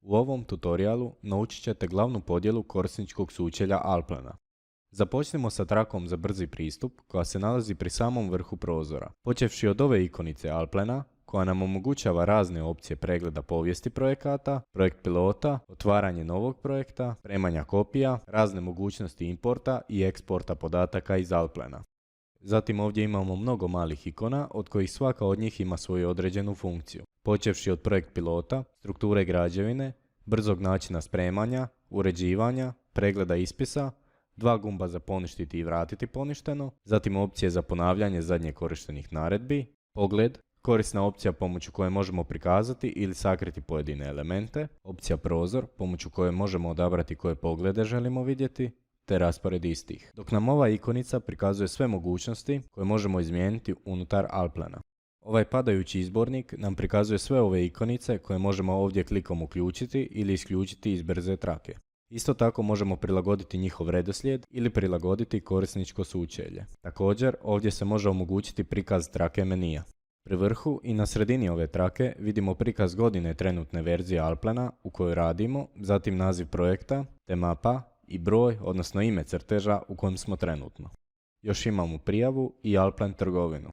U ovom tutorialu naučit ćete glavnu podjelu korisničkog sučelja Alplana. Započnemo sa trakom za brzi pristup koja se nalazi pri samom vrhu prozora. Počevši od ove ikonice Alplana koja nam omogućava razne opcije pregleda povijesti projekata, projekt pilota, otvaranje novog projekta, spremanja kopija, razne mogućnosti importa i eksporta podataka iz Alplana. Zatim ovdje imamo mnogo malih ikona od kojih svaka od njih ima svoju određenu funkciju. Počevši od projekt pilota, strukture građevine, brzog načina spremanja, uređivanja, pregleda ispisa, dva gumba za poništiti i vratiti poništeno, zatim opcije za ponavljanje zadnje korištenih naredbi, pogled, korisna opcija pomoću koje možemo prikazati ili sakriti pojedine elemente, opcija prozor pomoću koje možemo odabrati koje poglede želimo vidjeti, te raspored istih. Dok nam ova ikonica prikazuje sve mogućnosti koje možemo izmijeniti unutar Alplana. Ovaj padajući izbornik nam prikazuje sve ove ikonice koje možemo ovdje klikom uključiti ili isključiti iz brze trake. Isto tako možemo prilagoditi njihov redoslijed ili prilagoditi korisničko sučelje. Također ovdje se može omogućiti prikaz trake menija. Pri vrhu i na sredini ove trake vidimo prikaz godine trenutne verzije Alplana u kojoj radimo, zatim naziv projekta, te mapa i broj, odnosno ime crteža u kojem smo trenutno. Još imamo prijavu i Alplan trgovinu.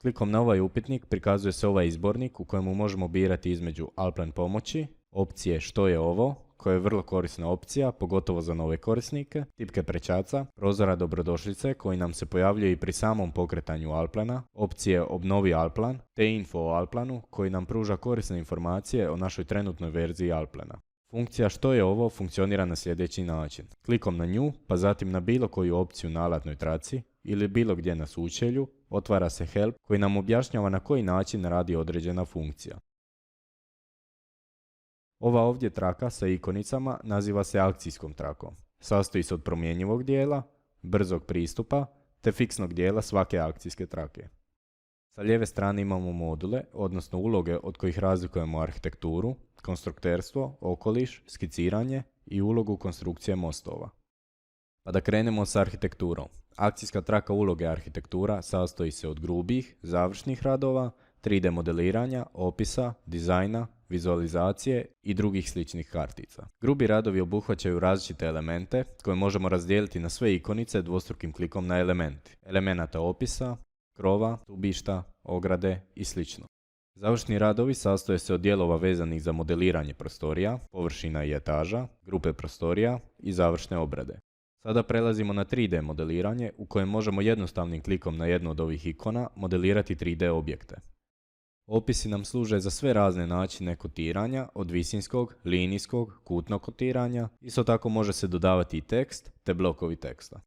Klikom na ovaj upitnik prikazuje se ovaj izbornik u kojemu možemo birati između Alplan pomoći, opcije što je ovo, koja je vrlo korisna opcija, pogotovo za nove korisnike, tipke prečaca, prozora dobrodošlice koji nam se pojavljuje i pri samom pokretanju Alplana, opcije obnovi Alplan, te info o Alplanu koji nam pruža korisne informacije o našoj trenutnoj verziji Alplana. Funkcija što je ovo funkcionira na sljedeći način. Klikom na nju, pa zatim na bilo koju opciju na alatnoj traci ili bilo gdje na sučelju, otvara se help koji nam objašnjava na koji način radi određena funkcija. Ova ovdje traka sa ikonicama naziva se akcijskom trakom. Sastoji se od promjenjivog dijela, brzog pristupa te fiksnog dijela svake akcijske trake. Sa lijeve strane imamo module, odnosno uloge od kojih razlikujemo arhitekturu, konstrukterstvo, okoliš, skiciranje i ulogu konstrukcije mostova. Pa da krenemo sa arhitekturom. Akcijska traka uloge arhitektura sastoji se od grubih, završnih radova, 3D modeliranja, opisa, dizajna, vizualizacije i drugih sličnih kartica. Grubi radovi obuhvaćaju različite elemente koje možemo razdijeliti na sve ikonice dvostrukim klikom na elementi. Elemenata opisa, krova, stubišta, ograde i sl. Završni radovi sastoje se od dijelova vezanih za modeliranje prostorija, površina i etaža, grupe prostorija i završne obrade. Sada prelazimo na 3D modeliranje u kojem možemo jednostavnim klikom na jednu od ovih ikona modelirati 3D objekte. Opisi nam služe za sve razne načine kotiranja, od visinskog, linijskog, kutnog kotiranja, isto tako može se dodavati i tekst te blokovi teksta.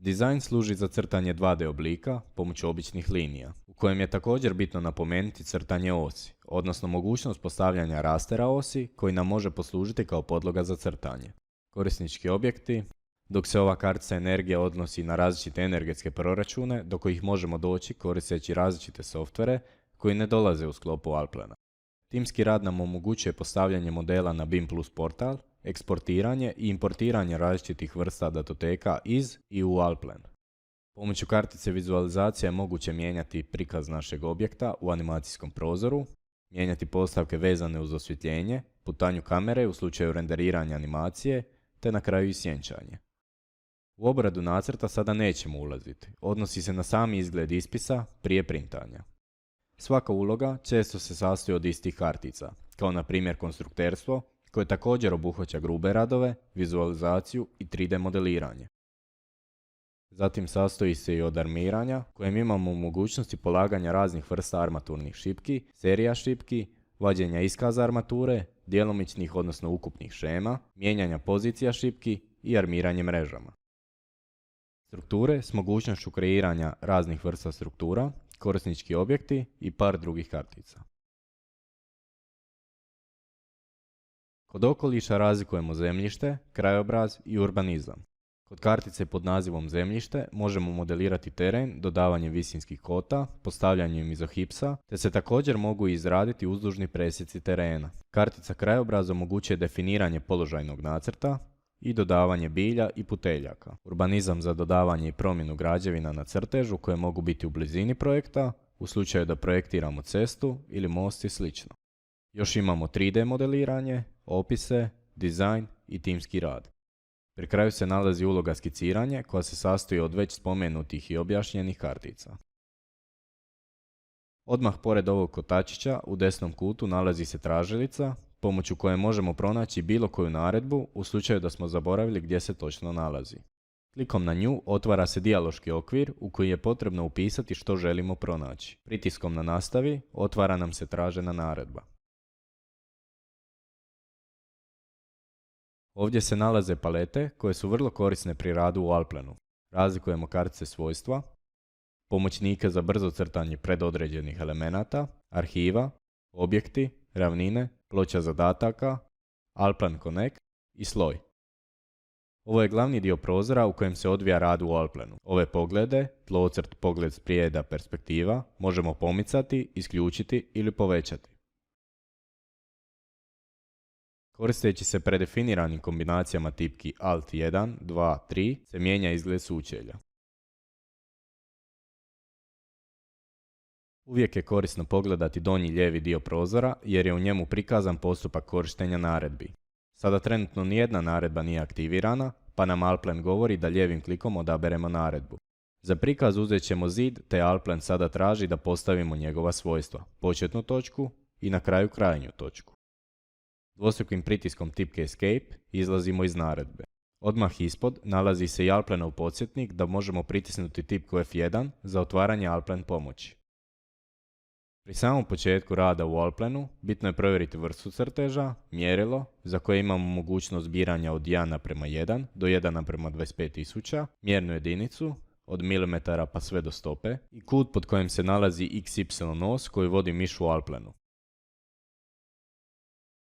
Dizajn služi za crtanje 2D oblika pomoću običnih linija, u kojem je također bitno napomenuti crtanje osi, odnosno mogućnost postavljanja rastera osi koji nam može poslužiti kao podloga za crtanje. Korisnički objekti, dok se ova kartica energije odnosi na različite energetske proračune do kojih možemo doći koristeći različite softvere koji ne dolaze u sklopu Alplana. Timski rad nam omogućuje postavljanje modela na BIM Plus portal, eksportiranje i importiranje različitih vrsta datoteka iz i u Alplan. Pomoću kartice vizualizacije je moguće mijenjati prikaz našeg objekta u animacijskom prozoru, mijenjati postavke vezane uz osvjetljenje, putanju kamere u slučaju renderiranja animacije, te na kraju i sjenčanje. U obradu nacrta sada nećemo ulaziti, odnosi se na sami izgled ispisa prije printanja. Svaka uloga često se sastoji od istih kartica, kao na primjer konstrukterstvo, koje također obuhvaća grube radove, vizualizaciju i 3D modeliranje. Zatim sastoji se i od armiranja, kojem imamo mogućnosti polaganja raznih vrsta armaturnih šipki, serija šipki, vađenja iskaza armature, djelomičnih odnosno ukupnih šema, mijenjanja pozicija šipki i armiranje mrežama. Strukture s mogućnošću kreiranja raznih vrsta struktura, korisnički objekti i par drugih kartica. Kod okoliša razlikujemo zemljište, krajobraz i urbanizam. Kod kartice pod nazivom zemljište možemo modelirati teren dodavanjem visinskih kota, postavljanjem izohipsa, te se također mogu izraditi uzdužni presjeci terena. Kartica krajobraz omogućuje definiranje položajnog nacrta i dodavanje bilja i puteljaka. Urbanizam za dodavanje i promjenu građevina na crtežu koje mogu biti u blizini projekta, u slučaju da projektiramo cestu ili most i sl. Još imamo 3D modeliranje, opise, dizajn i timski rad. Pri kraju se nalazi uloga skiciranje koja se sastoji od već spomenutih i objašnjenih kartica. Odmah pored ovog kotačića u desnom kutu nalazi se tražilica pomoću koje možemo pronaći bilo koju naredbu u slučaju da smo zaboravili gdje se točno nalazi. Klikom na nju otvara se dijaloški okvir u koji je potrebno upisati što želimo pronaći. Pritiskom na nastavi otvara nam se tražena naredba. Ovdje se nalaze palete koje su vrlo korisne pri radu u Alplanu. Razlikujemo kartice svojstva, pomoćnike za brzo crtanje predodređenih elemenata, arhiva, objekti, ravnine, ploča zadataka, Alplan Connect i sloj. Ovo je glavni dio prozora u kojem se odvija rad u Alplanu. Ove poglede, tlocrt, pogled sprijeda, perspektiva, možemo pomicati, isključiti ili povećati. Koristeći se predefiniranim kombinacijama tipki Alt 1, 2, 3 se mijenja izgled sučelja. Uvijek je korisno pogledati donji lijevi dio prozora jer je u njemu prikazan postupak korištenja naredbi. Sada trenutno nijedna naredba nije aktivirana, pa nam Alplan govori da lijevim klikom odaberemo naredbu. Za prikaz uzet ćemo zid, te Alplan sada traži da postavimo njegova svojstva, početnu točku i na kraju krajnju točku. Dvostrukim pritiskom tipke Escape izlazimo iz naredbe. Odmah ispod nalazi se i Alplanov podsjetnik da možemo pritisnuti tipku F1 za otvaranje Alplan pomoći. Pri samom početku rada u Alplanu bitno je provjeriti vrstu crteža, mjerilo za koje imamo mogućnost biranja od 1:1 do 1:25.000, mjernu jedinicu od milimetara pa sve do stope i kut pod kojim se nalazi XY os koji vodi miš u Alplanu.